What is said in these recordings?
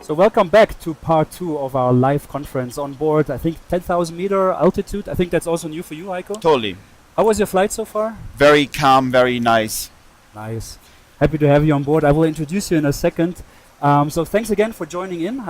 So welcome back to part two of our live conference on board, I think 10,000 meter altitude. I think that's also new for you, Heiko. Totally. How was your flight so far? Very calm, very nice. Nice. Happy to have you on board. I will introduce you in a second. So thanks again for joining in,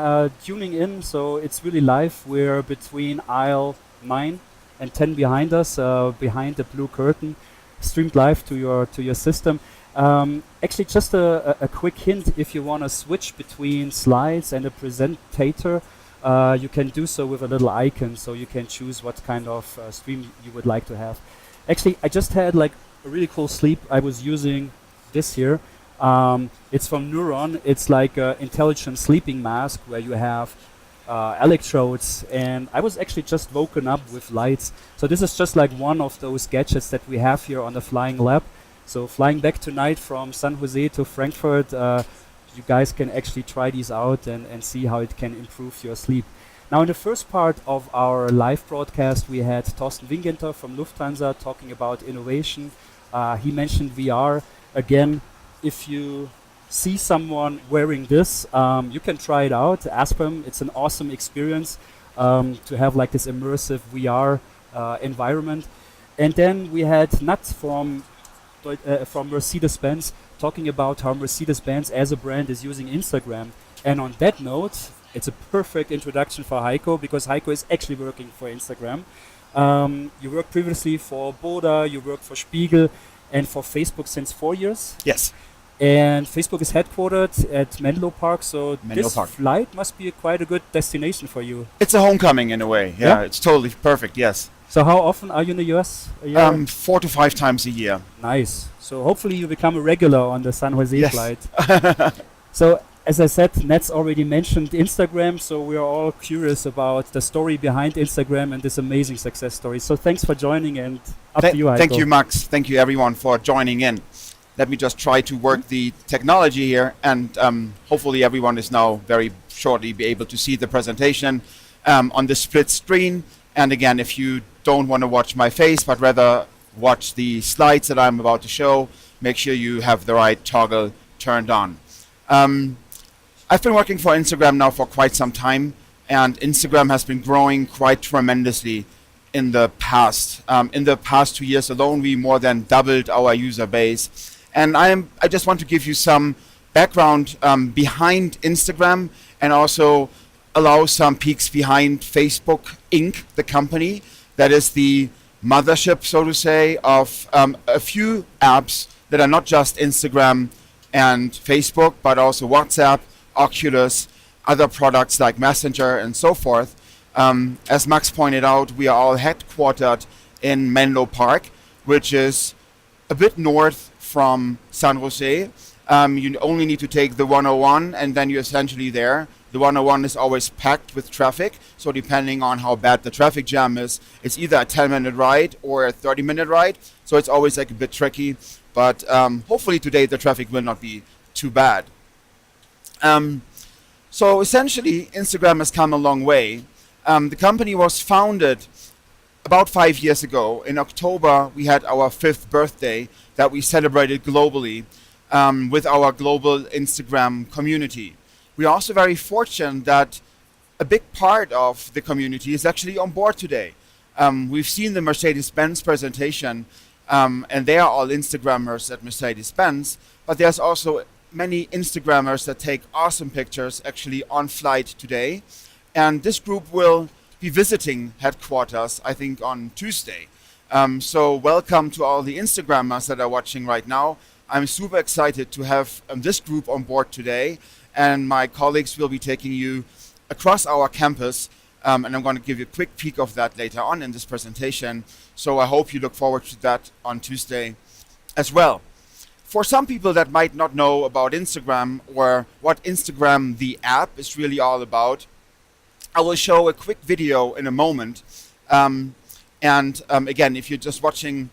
tuning in. So it's really live. We're between aisle 9 and 10 behind us, behind the blue curtain, streamed live to your system. Actually, just a quick hint, if you want to switch between slides and a presentator, you can do so with a little icon, so you can choose what kind of stream you would like to have. Actually, I just had like a really cool sleep. I was using this here. It's from Neuron. It's like an intelligent sleeping mask where you have electrodes, and I was actually just woken up with lights. So this is just like one of those gadgets that we have here on the FlyingLab. So flying back tonight from San Jose to Frankfurt, you guys can actually try these out and see how it can improve your sleep. Now, in the first part of our live broadcast, we had Thorsten Wingenter from Lufthansa talking about innovation. He mentioned VR. Again, if you see someone wearing this, you can try it out. Ask them. It's an awesome experience to have like this immersive VR environment. And then we had Nat from Mercedes-Benz talking about how Mercedes-Benz as a brand is using Instagram. And on that note, it's a perfect introduction for Heiko, because Heiko is actually working for Instagram. You worked previously for Boda, you worked for Spiegel, and for Facebook since 4 years. Yes. And Facebook is headquartered at Menlo Park, so Menlo this Park. flight must be quite a good destination for you. It's a homecoming in a way. Yeah, it's totally perfect. Yes. So how often are you in the US a year? 4 to 5 times a year. Nice. So hopefully you become a regular on the San Jose Yes. flight. So as I said, Nat's already mentioned Instagram, so we are all curious about the story behind Instagram and this amazing success story. So thanks for joining, and up to you, Heiko. Thank you, Max. Thank you, everyone, for joining in. Let me just try to work the technology here, and hopefully everyone is now very shortly be able to see the presentation on the split screen. And again, if you don't want to watch my face, but rather watch the slides that I'm about to show, make sure you have the right toggle turned on. I've been working for Instagram now for quite some time, and Instagram has been growing quite tremendously in the past. In the past 2 years alone, we more than doubled our user base. And I just want to give you some background behind Instagram, and also allow some peeks behind Facebook Inc., the company that is the mothership, so to say, of a few apps that are not just Instagram and Facebook, but also WhatsApp, Oculus, other products like Messenger and so forth. As Max pointed out, we are all headquartered in Menlo Park, which is a bit north from San Jose. You only need to take the 101 and then you're essentially there. The 101 is always packed with traffic, so depending on how bad the traffic jam is, it's either a 10-minute ride or a 30-minute ride, so it's always like a bit tricky, but hopefully today the traffic will not be too bad. So essentially, Instagram has come a long way. The company was founded about 5 years ago. In October, we had our 5th birthday that we celebrated globally with our global Instagram community. We are also very fortunate that a big part of the community is actually on board today. We've seen the Mercedes-Benz presentation, and they are all Instagrammers at Mercedes-Benz, but there's also many Instagrammers that take awesome pictures actually on flight today. And this group will be visiting headquarters, I think, on Tuesday. So welcome to all the Instagrammers that are watching right now. I'm super excited to have this group on board today, and my colleagues will be taking you across our campus, and I'm going to give you a quick peek of that later on in this presentation. So I hope you look forward to that on Tuesday as well. For some people that might not know about Instagram or what Instagram, the app, is really all about, I will show a quick video in a moment. Again, if you're just watching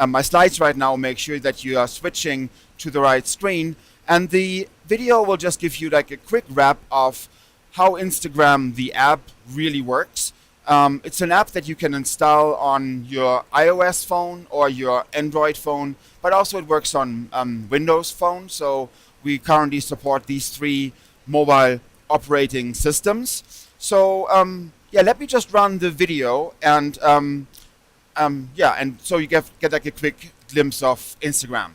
my slides right now, make sure that you are switching to the right screen. And the video will just give you like a quick wrap of how Instagram, the app, really works. It's an app that you can install on your iOS phone or your Android phone, but also it works on Windows phone. So we currently support these 3 mobile operating systems. So yeah, let me just run the video, and yeah, and so you get like a quick glimpse of Instagram.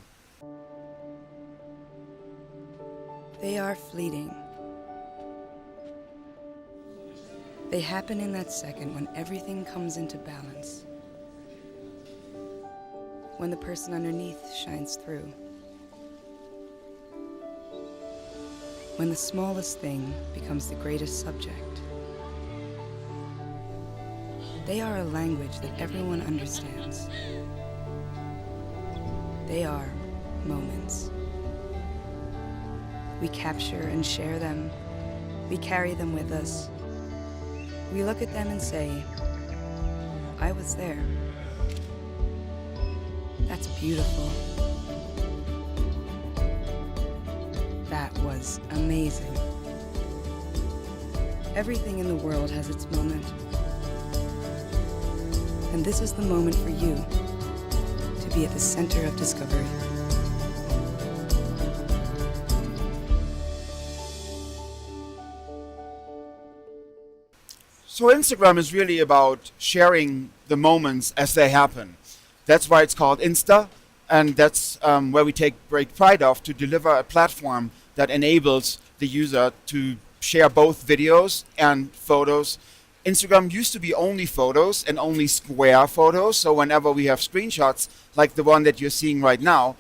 They are fleeting. They happen in that second when everything comes into balance. When the person underneath shines through. When the smallest thing becomes the greatest subject. They are a language that everyone understands. They are moments. We capture and share them. We carry them with us. We look at them and say, I was there. That's beautiful. That was amazing. Everything in the world has its moment. And this is the moment for you to be at the center of discovery. So Instagram is really about sharing the moments as they happen. That's why it's called Insta, and that's where we take great pride of to deliver a platform that enables the user to share both videos and photos. Instagram used to be only photos and only square photos, so whenever we have screenshots like the one that you're seeing right now,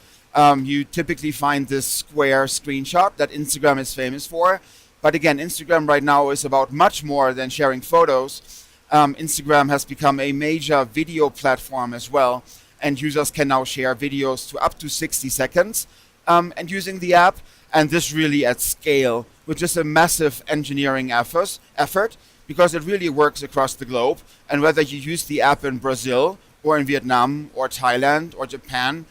you typically find this square screenshot that Instagram is famous for. But again, Instagram right now is about much more than sharing photos. Instagram has become a major video platform as well, and users can now share videos to up to 60 seconds and using the app, and this really at scale, which is a massive engineering effort because it really works across the globe. And whether you use the app in Brazil or in Vietnam or Thailand or Japan,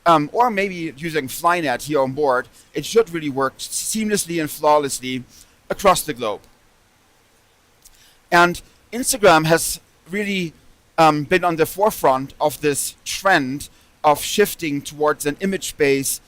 or maybe using FlyingLab here on board, it should really work seamlessly and flawlessly across the globe. And Instagram has really been on the forefront of this trend of shifting towards an image-based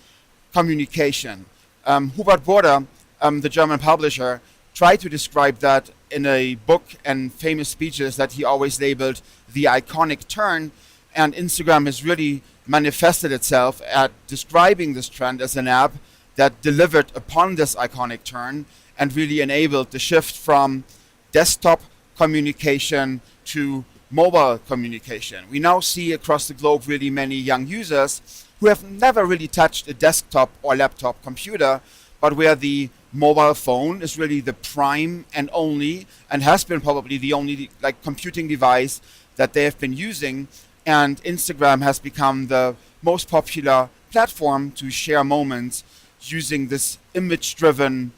communication. Hubert Burda, the German publisher, tried to describe that in a book and famous speeches that he always labeled the iconic turn, and Instagram has really manifested itself at describing this trend as an app that delivered upon this iconic turn and really enabled the shift from desktop communication to mobile communication. We now see across the globe really many young users who have never really touched a desktop or laptop computer, but where the mobile phone is really the prime and only, and has been probably the only like computing device that they have been using. And Instagram has become the most popular platform to share moments using this image-driven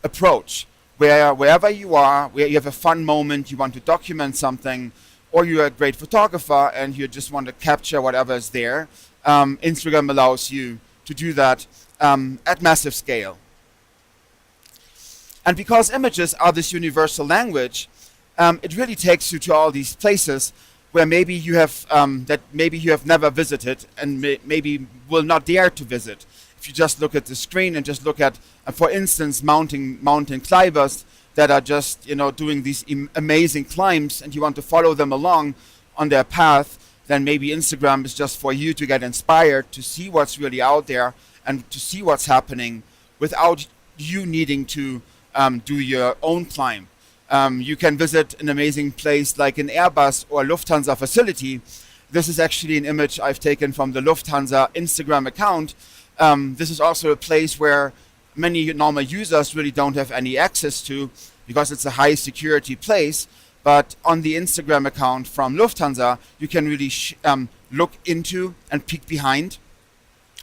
approach, where wherever you are, where you have a fun moment, you want to document something, or you're a great photographer and you just want to capture whatever is there, Instagram allows you to do that at massive scale. And because images are this universal language, it really takes you to all these places where maybe you have never visited and maybe will not dare to visit. If you just look at the screen and just look at, for instance, mountain climbers that are just doing these amazing climbs, and you want to follow them along on their path, then maybe Instagram is just for you to get inspired to see what's really out there and to see what's happening without you needing to do your own climb. You can visit an amazing place like an Airbus or Lufthansa facility. This is actually an image I've taken from the Lufthansa Instagram account. This is also a place where many normal users really don't have any access to because it's a high security place. But on the Instagram account from Lufthansa, you can really look into and peek behind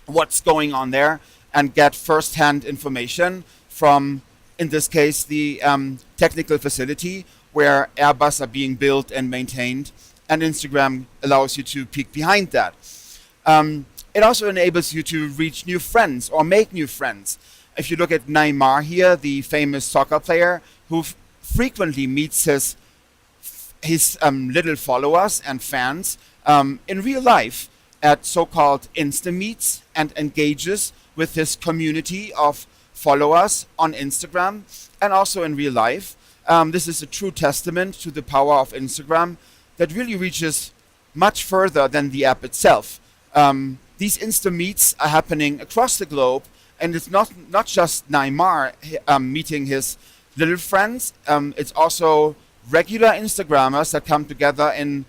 what's going on there and get first-hand information from, in this case, the technical facility where Airbus are being built and maintained, and Instagram allows you to peek behind that. It also enables you to reach new friends or make new friends. If you look at Neymar here, the famous soccer player who frequently meets his little followers and fans in real life at so-called Insta meets and engages with his community of follow us on Instagram and also in real life. This is a true testament to the power of Instagram that really reaches much further than the app itself. These Insta meets are happening across the globe, and it's not just Neymar meeting his little friends. It's also regular Instagrammers that come together in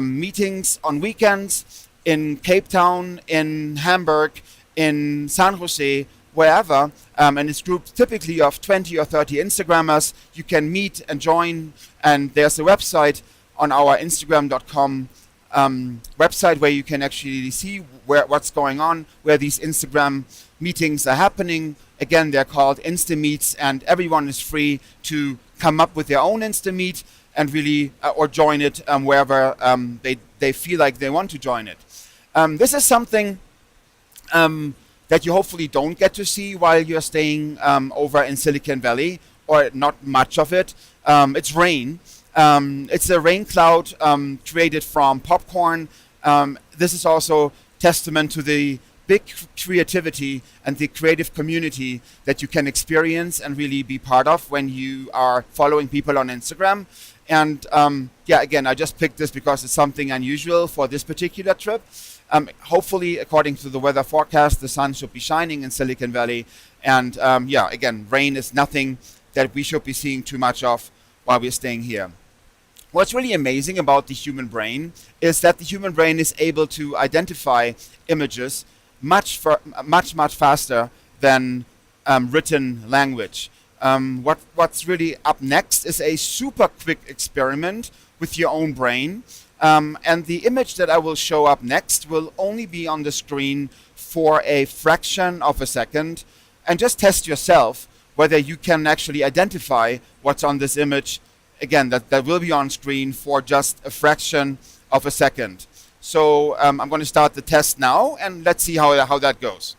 meetings on weekends in Cape Town, in Hamburg, in San Jose, wherever, and it's groups typically of 20 or 30 Instagrammers. You can meet and join, and there's a website on our Instagram.com website where you can actually see what's going on, where these Instagram meetings are happening. Again, they're called Insta Meets, and everyone is free to come up with their own Insta Meet and really or join it wherever they feel like they want to join it. This is something that you hopefully don't get to see while you're staying over in Silicon Valley, or not much of it. It's rain. It's a rain cloud created from popcorn. This is also testament to the big creativity and the creative community that you can experience and really be part of when you are following people on Instagram. And yeah, again, I just picked this because it's something unusual for this particular trip. Hopefully, according to the weather forecast, the sun should be shining in Silicon Valley. And yeah, again, rain is nothing that we should be seeing too much of while we're staying here. What's really amazing about the human brain is that the human brain is able to identify images much faster than written language. What's really up next is a super quick experiment with your own brain. And the image that I will show up next will only be on the screen for a fraction of a second. And just test yourself whether you can actually identify what's on this image. Again, that will be on screen for just a fraction of a second. So I'm going to start the test now, and let's see how that goes.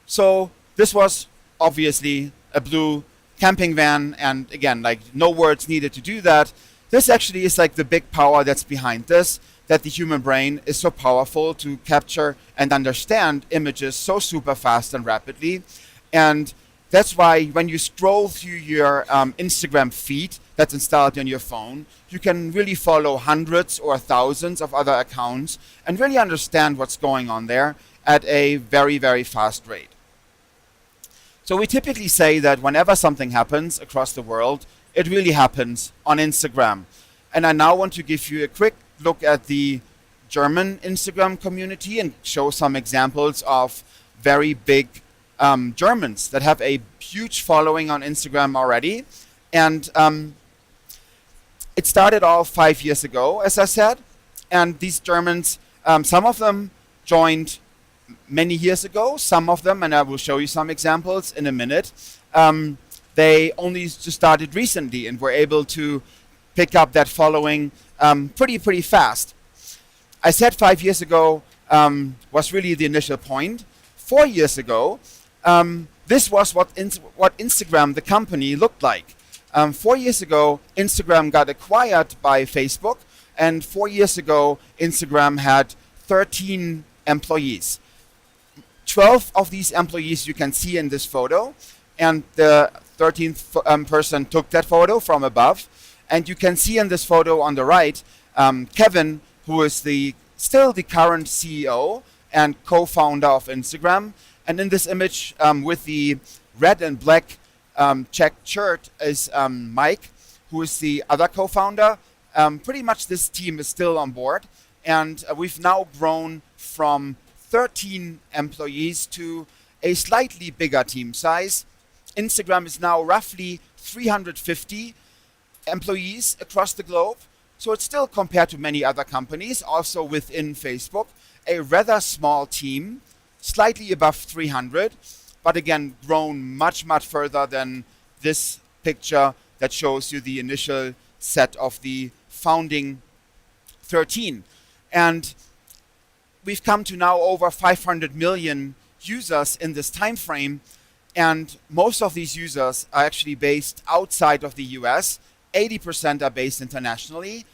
So this was obviously a blue camping van, and again, like no words needed to do that. This actually is like the big power that's behind this, that the human brain is so powerful to capture and understand images so super fast and rapidly. And that's why when you scroll through your Instagram feed that's installed on your phone, you can really follow hundreds or thousands of other accounts and really understand what's going on there at a very, very fast rate. So we typically say that whenever something happens across the world, it really happens on Instagram. And I now want to give you a quick look at the German Instagram community and show some examples of very big Germans that have a huge following on Instagram already. And it started all 5 years ago, as I said. And these Germans, some of them joined many years ago, some of them, and I will show you some examples in a minute, they only just started recently and were able to pick up that following pretty fast. I said 5 years ago was really the initial point. 4 years ago, this was what Instagram, the company, looked like. 4 years ago, Instagram got acquired by Facebook, and 4 years ago, Instagram had 13 employees. 12 of these employees you can see in this photo, and the 13th person took that photo from above. And you can see in this photo on the right, Kevin, who is still the current CEO and co-founder of Instagram. And in this image with the red and black checked shirt is Mike, who is the other co-founder. Pretty much this team is still on board. And we've now grown from 13 employees to a slightly bigger team size. Instagram is now roughly 350 employees across the globe. So it's still, compared to many other companies, also within Facebook, a rather small team, slightly above 300, but again, grown much further than this picture that shows you the initial set of the founding 13. And we've come to now over 500 million users in this time frame, and most of these users are actually based outside of the US. 80% are based internationally.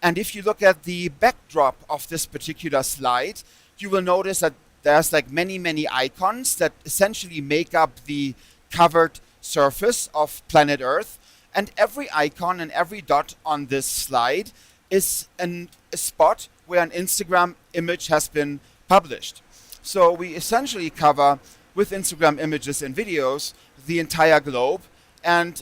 And if you look at the backdrop of this particular slide, you will notice that there's like many icons that essentially make up the covered surface of planet Earth. And every icon and every dot on this slide is a spot where an Instagram image has been published. So we essentially cover, with Instagram images and videos, the entire globe. And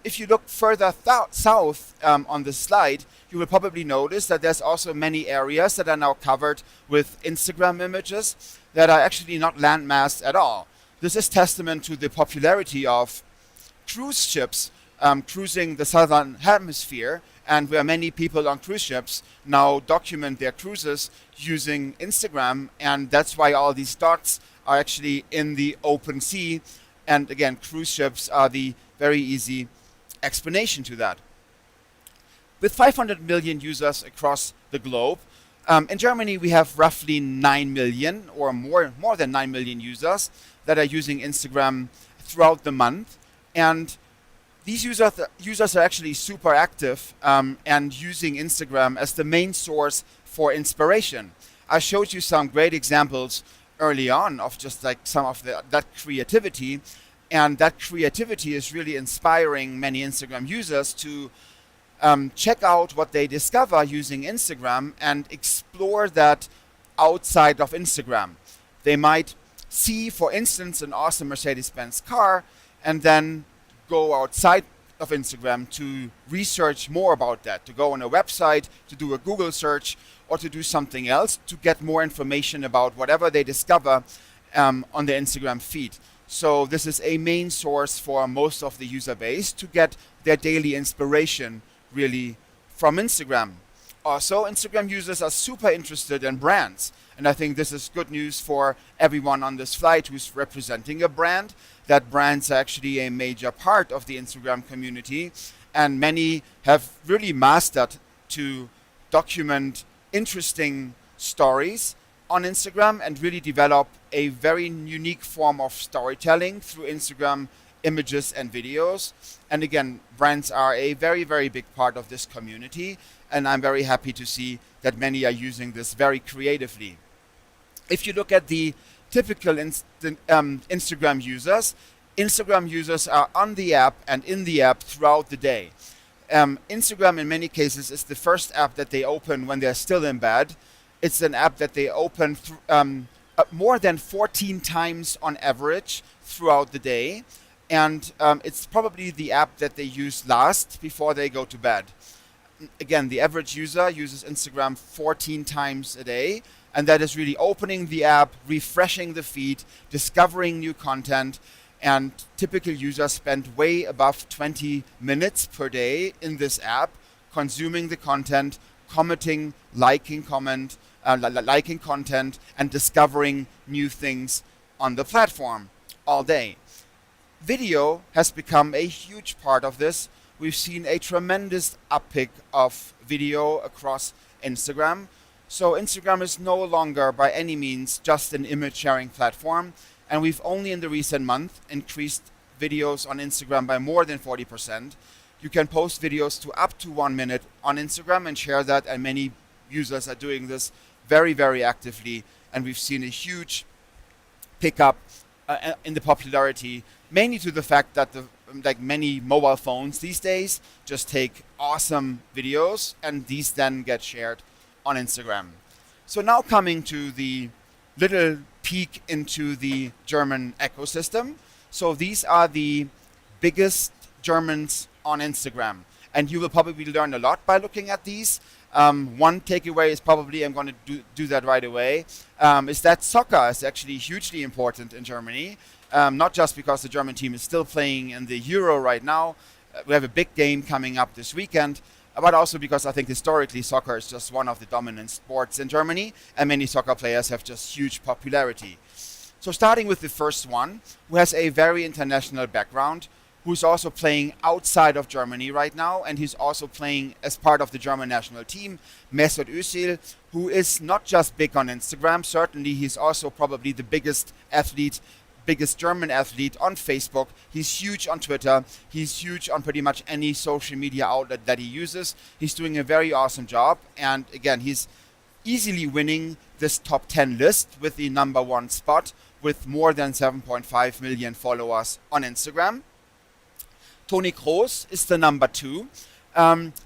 if you look further south on the slide, you will probably notice that there's also many areas that are now covered with Instagram images that are actually not landmassed at all. This is testament to the popularity of cruise ships cruising the southern hemisphere, and where many people on cruise ships now document their cruises using Instagram, and that's why all these dots are actually in the open sea. And again, cruise ships are the very easy explanation to that. With 500 million users across the globe, in Germany we have roughly 9 million or more than 9 million users that are using Instagram throughout the month. And these users are actually super active and using Instagram as the main source for inspiration. I showed you some great examples early on of just like some of that creativity, and that creativity is really inspiring many Instagram users to check out what they discover using Instagram and explore that outside of Instagram. They might see, for instance, an awesome Mercedes-Benz car and then go outside of Instagram to research more about that, to go on a website, to do a Google search, or to do something else to get more information about whatever they discover on the Instagram feed. So this is a main source for most of the user base to get their daily inspiration really from Instagram. Also, Instagram users are super interested in brands. And I think this is good news for everyone on this flight who's representing a brand, that brands are actually a major part of the Instagram community. And many have really mastered to document interesting stories on Instagram and really develop a very unique form of storytelling through Instagram images and videos. And again, brands are a very big part of this community. And I'm very happy to see that many are using this very creatively. If you look at the typical Instagram users are on the app and in the app throughout the day. Instagram in many cases is the first app that they open when they're still in bed. It's an app that they open more than 14 times on average throughout the day. And it's probably the app that they use last before they go to bed. Again, the average user uses Instagram 14 times a day, and that is really opening the app, refreshing the feed, discovering new content, and typical users spend way above 20 minutes per day in this app, consuming the content, commenting, liking content, and discovering new things on the platform all day. Video has become a huge part of this. We've seen a tremendous uptick of video across Instagram. So Instagram is no longer by any means just an image sharing platform. And we've only in the recent month increased videos on Instagram by more than 40%. You can post videos to up to 1 minute on Instagram and share that. And many users are doing this very actively. And we've seen a huge pickup in the popularity, mainly to the fact that many mobile phones these days just take awesome videos and these then get shared on Instagram. So now coming to the little peek into the German ecosystem. So these are the biggest Germans on Instagram, and you will probably learn a lot by looking at these. One takeaway is probably, I'm going to do that right away, is that soccer is actually hugely important in Germany. Not just because the German team is still playing in the Euro right now. We have a big game coming up this weekend, but also because I think historically soccer is just one of the dominant sports in Germany, and many soccer players have just huge popularity. So starting with the first one, who has a very international background, who's also playing outside of Germany right now, and he's also playing as part of the German national team, Mesut Özil, who is not just big on Instagram. Certainly he's also probably the biggest German athlete on Facebook. He's huge on Twitter. He's huge on pretty much any social media outlet that he uses. He's doing a very awesome job. And again, he's easily winning this top 10 list with the number 1 spot with more than 7.5 million followers on Instagram. Toni Kroos is the number 2.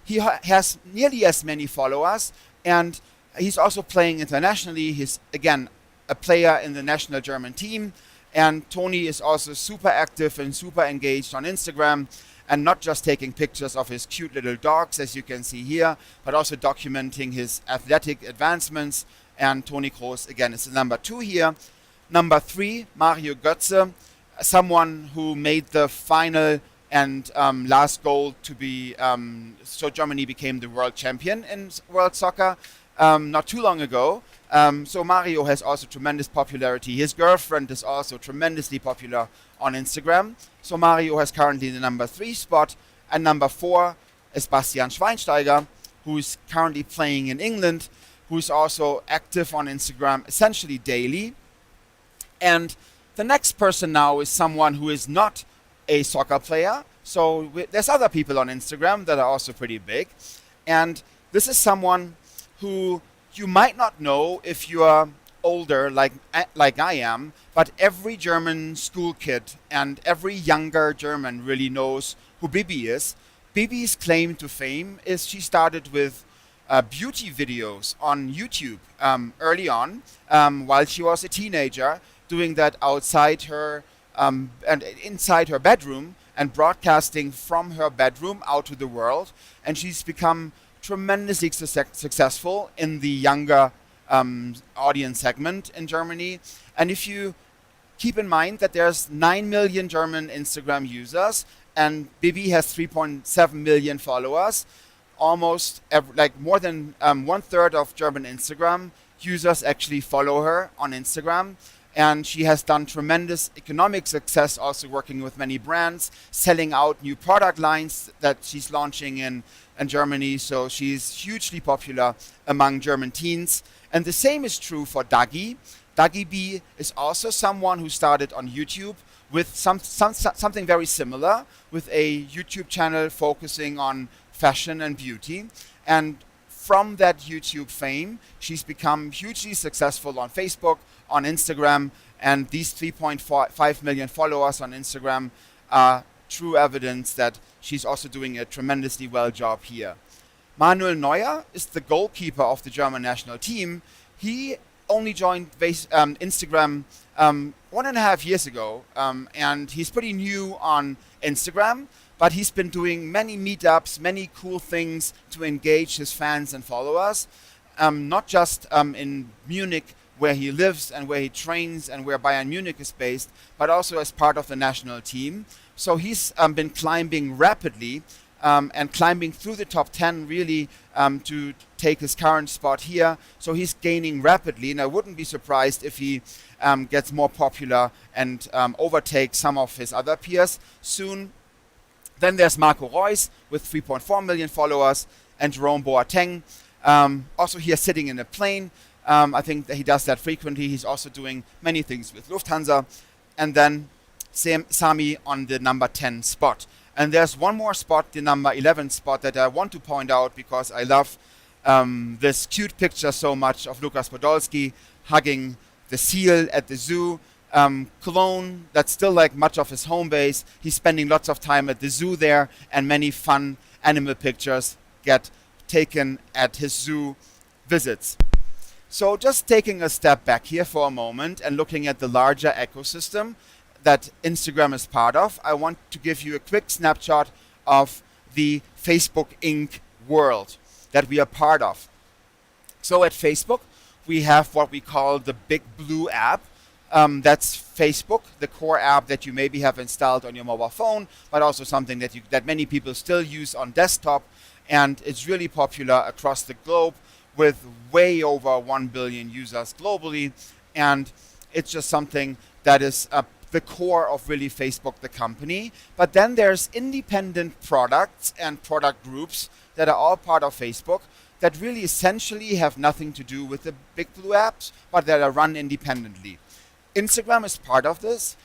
He has nearly as many followers, and he's also playing internationally. He's, again, a player in the national German team. And Toni is also super active and super engaged on Instagram, and not just taking pictures of his cute little dogs, as you can see here, but also documenting his athletic advancements. And Toni Kroos, again, is the number 2 here. Number 3, Mario Götze, someone who made the final and last goal to be, so Germany became the world champion in world soccer not too long ago. So Mario has also tremendous popularity. His girlfriend is also tremendously popular on Instagram. So Mario has currently the number 3 spot. And number 4 is Bastian Schweinsteiger, who is currently playing in England, who is also active on Instagram essentially daily. And the next person now is someone who is not a soccer player. So there's other people on Instagram that are also pretty big. And this is someone who you might not know if you are older like I am, but every German school kid and every younger German really knows who Bibi is. Bibi's claim to fame is she started with beauty videos on YouTube early on while she was a teenager, doing that outside her and inside her bedroom and broadcasting from her bedroom out to the world. And she's become tremendously successful in the younger audience segment in Germany. And if you keep in mind that there's 9 million German Instagram users and Bibi has 3.7 million followers, almost more than 1/3 of German Instagram users actually follow her on Instagram. And she has done tremendous economic success, also working with many brands, selling out new product lines that she's launching in Germany. So she's hugely popular among German teens. And the same is true for Dagi. Dagi B is also someone who started on YouTube with something very similar, with a YouTube channel focusing on fashion and beauty. And from that YouTube fame, she's become hugely successful on Facebook, on Instagram, and these 3.5 million followers on Instagram are true evidence that she's also doing a tremendously well job here. Manuel Neuer is the goalkeeper of the German national team. He only joined Instagram 1.5 years ago, and he's pretty new on Instagram, but he's been doing many meetups, many cool things to engage his fans and followers, not just in Munich, where he lives and where he trains and where Bayern Munich is based, but also as part of the national team. So he's been climbing rapidly and climbing through the top 10 really to take his current spot here. So he's gaining rapidly, and I wouldn't be surprised if he gets more popular and overtakes some of his other peers soon. Then there's Marco Reus with 3.4 million followers, and Jerome Boateng, also here sitting in a plane. I think that he does that frequently. He's also doing many things with Lufthansa. And then Sami on the number 10 spot. And there's one more spot, the number 11 spot, that I want to point out because I love this cute picture so much of Lukas Podolski hugging the seal at the zoo. Cologne, that's still like much of his home base. He's spending lots of time at the zoo there, and many fun animal pictures get taken at his zoo visits. So just taking a step back here for a moment and looking at the larger ecosystem that Instagram is part of, I want to give you a quick snapshot of the Facebook Inc. world that we are part of. So at Facebook, we have what we call the Big Blue app. That's Facebook, the core app that you maybe have installed on your mobile phone, but also something that many people still use on desktop. And it's really popular across the globe with way over 1 billion users globally. And it's just something that is the core of really Facebook, the company. But then there's independent products and product groups that are all part of Facebook that really essentially have nothing to do with the Big Blue apps, but that are run independently. Instagram is part of this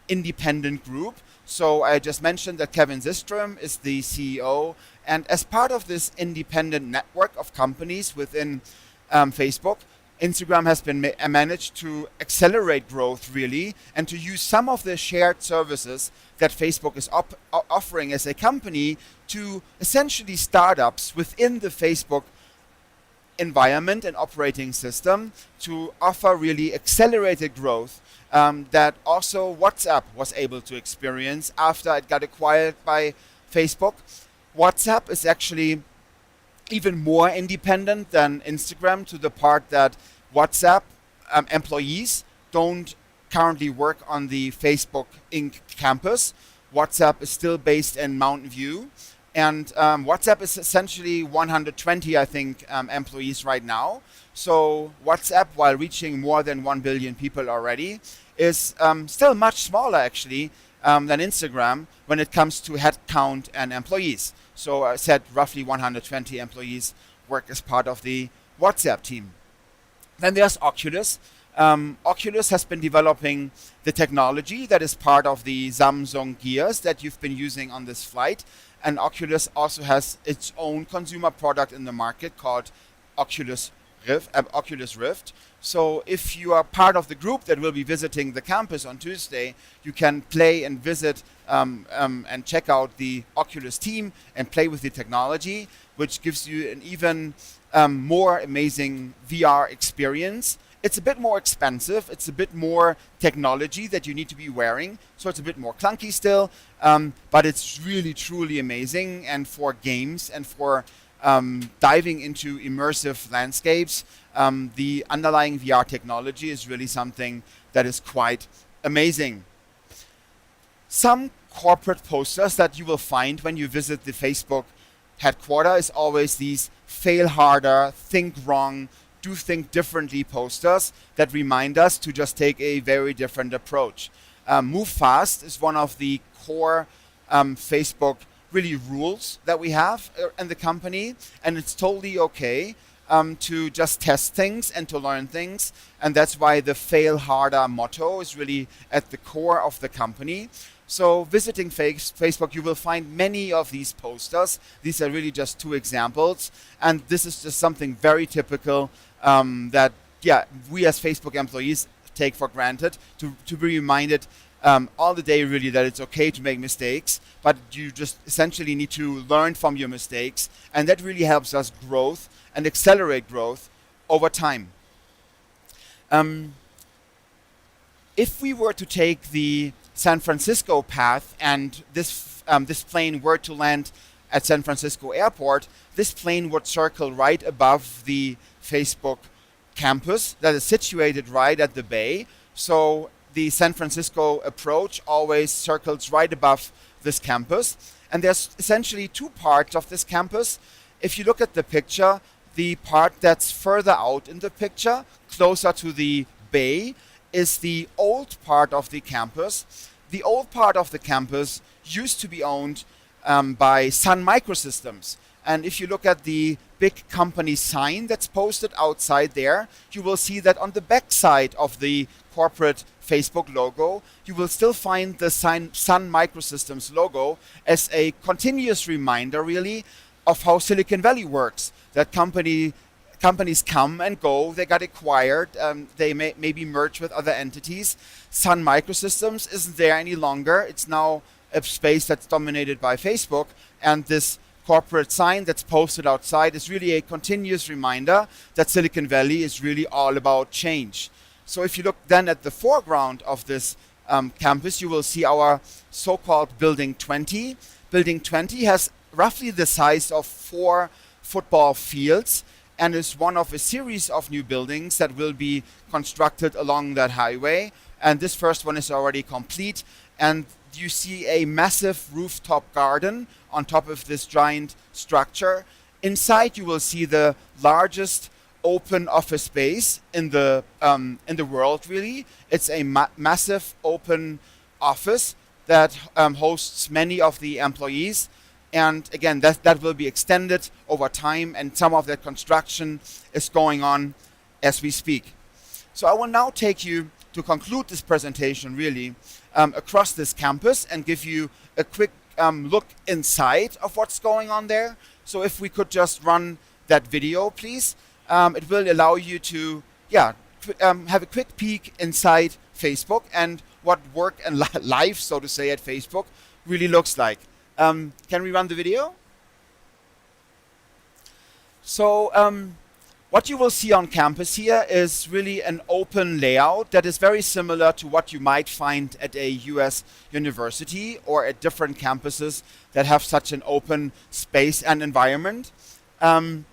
independent group. So I just mentioned that Kevin Systrom is the CEO. And as part of this independent network of companies within Facebook. Instagram has been managed to accelerate growth really, and to use some of the shared services that Facebook is offering as a company to essentially startups within the Facebook environment and operating system to offer really accelerated growth that also WhatsApp was able to experience after it got acquired by Facebook. WhatsApp is actually even more independent than Instagram, to the part that WhatsApp employees don't currently work on the Facebook Inc. campus. WhatsApp is still based in Mountain View, and WhatsApp is essentially 120, I think, employees right now. So WhatsApp, while reaching more than 1 billion people already, is still much smaller actually than Instagram when it comes to headcount and employees. So I said roughly 120 employees work as part of the WhatsApp team. Then there's Oculus. Oculus has been developing the technology that is part of the Samsung Gears that you've been using on this flight. And Oculus also has its own consumer product in the market called Oculus Rift. So if you are part of the group that will be visiting the campus on Tuesday, you can play and visit and check out the Oculus team and play with the technology, which gives you an even more amazing VR experience. It's a bit more expensive. It's a bit more technology that you need to be wearing. So it's a bit more clunky still, but it's really, truly amazing. And for games and for diving into immersive landscapes, the underlying VR technology is really something that is quite amazing. Some corporate posters that you will find when you visit the Facebook headquarters is always these fail harder, think wrong, do think differently posters that remind us to just take a very different approach. Move fast is one of the core Facebook really rules that we have in the company, and it's totally okay to just test things and to learn things, and that's why the fail harder motto is really at the core of the company. So visiting Facebook, you will find many of these posters. These are really just two examples, and this is just something very typical that we as Facebook employees take for granted, to be reminded all the day really that it's okay to make mistakes, but you just essentially need to learn from your mistakes, and that really helps us growth and accelerate growth over time. If we were to take the San Francisco path and this plane were to land at San Francisco Airport, this plane would circle right above the Facebook campus that is situated right at the bay. So the San Francisco approach always circles right above this campus. And there's essentially two parts of this campus. If you look at the picture, the part that's further out in the picture, closer to the bay, is the old part of the campus. The old part of the campus used to be owned by Sun Microsystems. And if you look at the big company sign that's posted outside there, you will see that on the back side of the corporate Facebook logo, you will still find the Sun Microsystems logo as a continuous reminder really of how Silicon Valley works. That companies come and go, they got acquired, they maybe merge with other entities. Sun Microsystems isn't there any longer. It's now a space that's dominated by Facebook, and this corporate sign that's posted outside is really a continuous reminder that Silicon Valley is really all about change. So if you look then at the foreground of this campus, you will see our so-called Building 20. Building 20 has roughly the size of 4 football fields and is one of a series of new buildings that will be constructed along that highway. And this first one is already complete. And you see a massive rooftop garden on top of this giant structure. Inside you will see the largest open office space in the world really. It's a massive open office that hosts many of the employees. And again, that will be extended over time, and some of that construction is going on as we speak. So I will now take you to conclude this presentation really across this campus and give you a quick look inside of what's going on there. So if we could just run that video, please. It will allow you to have a quick peek inside Facebook and what work and life, so to say, at Facebook really looks like. Can we run the video? So what you will see on campus here is really an open layout that is very similar to what you might find at a US university or at different campuses that have such an open space and environment. And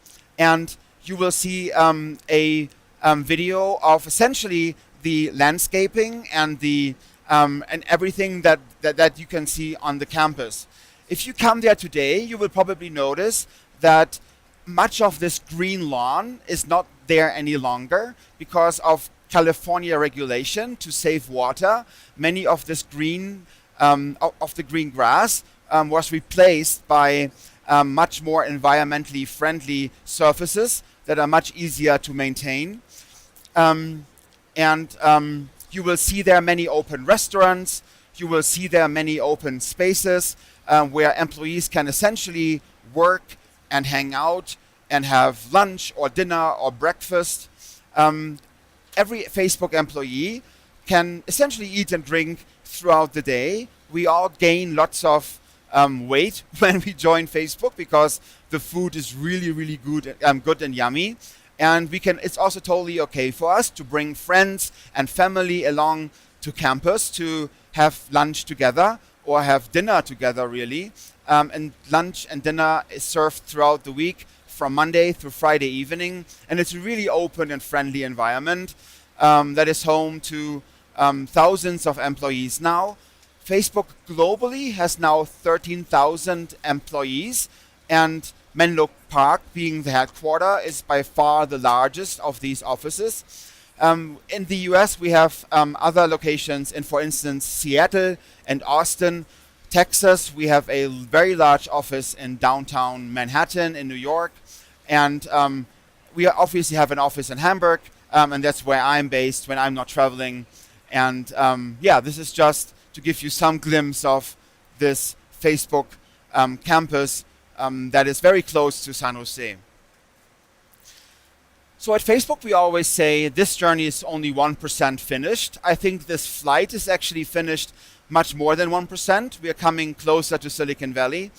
you will see a video of essentially the landscaping and the and everything that you can see on the campus. If you come there today, you will probably notice that much of this green lawn is not there any longer because of California regulation to save water. Many of this green of the green grass was replaced by much more environmentally friendly surfaces that are much easier to maintain. You will see there many open restaurants. You will see there many open spaces where employees can essentially work and hang out and have lunch or dinner or breakfast. Every Facebook employee can essentially eat and drink throughout the day. We all gain lots of weight when we join Facebook because the food is really, really good and yummy. And it's also totally okay for us to bring friends and family along to campus to have lunch together or have dinner together, really. And lunch and dinner is served throughout the week from Monday through Friday evening. And it's a really open and friendly environment that is home to thousands of employees now. Facebook globally has now 13,000 employees, and Menlo Park, being the headquarter, is by far the largest of these offices. In the US, we have other locations in, for instance, Seattle and Austin. Texas, we have a very large office in downtown Manhattan in New York. And we obviously have an office in Hamburg, and that's where I'm based when I'm not traveling. And this is just to give you some glimpse of this Facebook campus that is very close to San Jose. So at Facebook, we always say this journey is only 1% finished. I think this flight is actually finished much more than 1%. We are coming closer to Silicon Valley.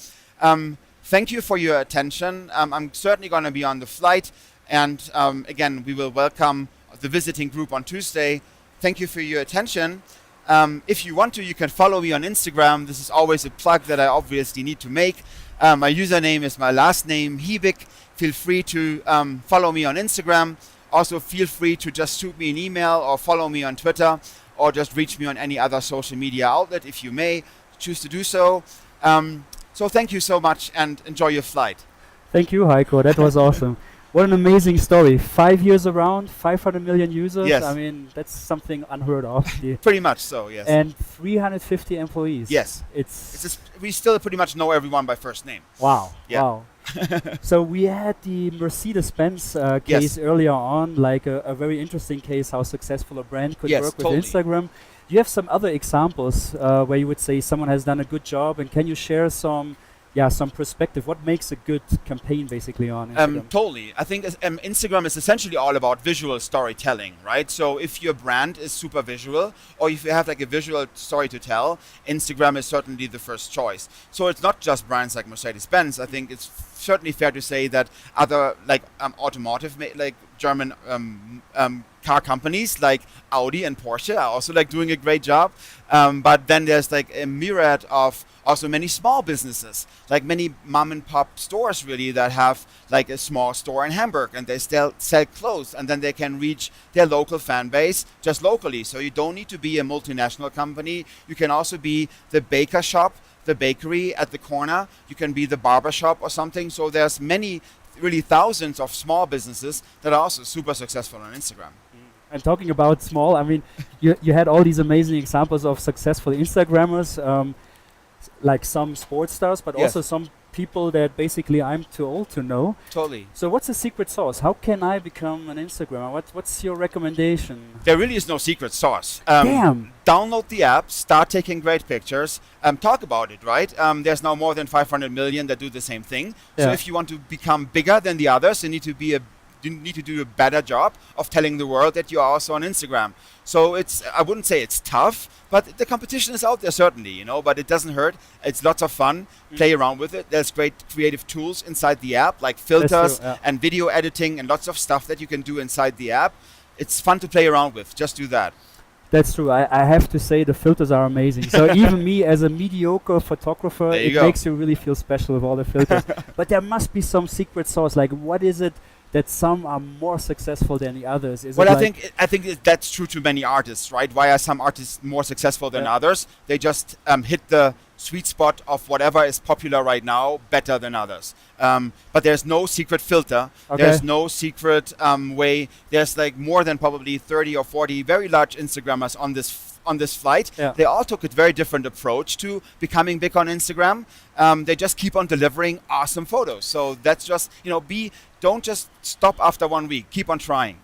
Thank you for your attention. I'm certainly going to be on the flight. And again, we will welcome the visiting group on Tuesday. Thank you for your attention. If you want to, you can follow me on Instagram. This is always a plug that I obviously need to make. My username is my last name, Hiebig. Feel free to follow me on Instagram. Also, feel free to just shoot me an email or follow me on Twitter or just reach me on any other social media outlet if you may choose to do so. So thank you so much and enjoy your flight. Thank you, Heiko. That was awesome. What an amazing story. 5 years around, 500 million users. Yes. I mean, that's something unheard of. Pretty much so, yes. And 350 employees. Yes. It's just, we still pretty much know everyone by first name. Wow. Yeah. Wow. So we had the Mercedes-Benz case Yes. earlier on, like a very interesting case how successful a brand could Yes, work with totally. Instagram. Do you have some other examples where you would say someone has done a good job, and can you share some perspective? What makes a good campaign basically on Instagram? Totally. I think Instagram is essentially all about visual storytelling, right? So if your brand is super visual, or if you have like a visual story to tell, Instagram is certainly the first choice. So it's not just brands like Mercedes-Benz. I think it's certainly fair to say that other like automotive, like German car companies like Audi and Porsche are also like doing a great job. But then there's like a myriad of also many small businesses, like many mom and pop stores really that have like a small store in Hamburg and they still sell clothes, and then they can reach their local fan base just locally. So you don't need to be a multinational company. You can also be the baker shop, the bakery at the corner. You can be the barber shop or something. So there's many, really thousands of small businesses that are also super successful on Instagram. And talking about small, I mean, you had all these amazing examples of successful Instagrammers, like some sports stars, but Yes. also some people that basically I'm too old to know. Totally. So what's the secret sauce? How can I become an Instagrammer? What's your recommendation? There really is no secret sauce. Damn. Download the app, start taking great pictures, talk about it, right? There's now more than 500 million that do the same thing. So Yeah. if you want to become bigger than the others, you need to be a need to do a better job of telling the world that you are also on Instagram. So I wouldn't say it's tough, but the competition is out there certainly, you know, but it doesn't hurt. It's lots of fun. Play around with it. There's great creative tools inside the app, like filters and video editing and lots of stuff that you can do inside the app. It's fun to play around with. Just do that. That's true. I have to say the filters are amazing. So even me as a mediocre photographer, it makes you really feel special with all the filters. But there must be some secret sauce. Like, what is it that some are more successful than the others? Well, I think that's true to many artists, right? Why are some artists more successful than others? They just hit the sweet spot of whatever is popular right now better than others. But there's no secret filter. There's no secret way. There's like more than probably 30 or 40 very large Instagrammers on this flight. They all took a very different approach to becoming big on Instagram. They just keep on delivering awesome photos. So that's just, you know, don't just stop after 1 week. Keep on trying.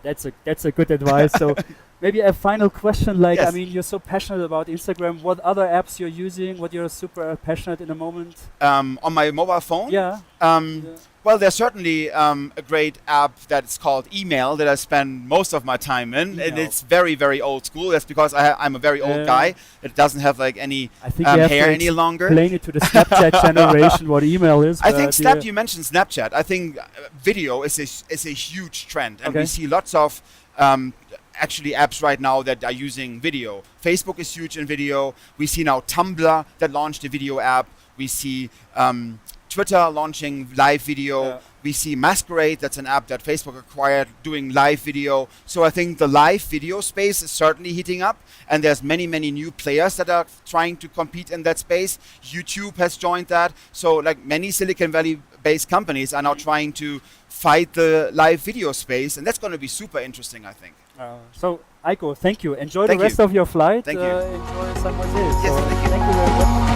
That's a good advice. So maybe a final question, like, I mean, you're so passionate about Instagram. What other apps you're using? What you're super passionate in the moment? On my mobile phone? Well, there's certainly a great app that's called Email that I spend most of my time in. And it's very, very old school. That's because I'm a very old guy. It doesn't have like any hair any longer. Explain it to the Snapchat generation what email is. I think you mentioned Snapchat. I think video is a huge trend. And we see lots of actually apps right now that are using video. Facebook is huge in video. We see now Tumblr that launched a video app. We see Twitter launching live video. We see Masquerade, that's an app that Facebook acquired, doing live video. So I think the live video space is certainly heating up, and there's many, many new players that are trying to compete in that space. YouTube has joined that. So like many Silicon Valley-based companies are now trying to fight the live video space, and that's going to be super interesting, I think. So, Eiko, thank you. Enjoy the rest of your flight. Thank you. Enjoy San Jose. Yes, thank you. Thank you very much.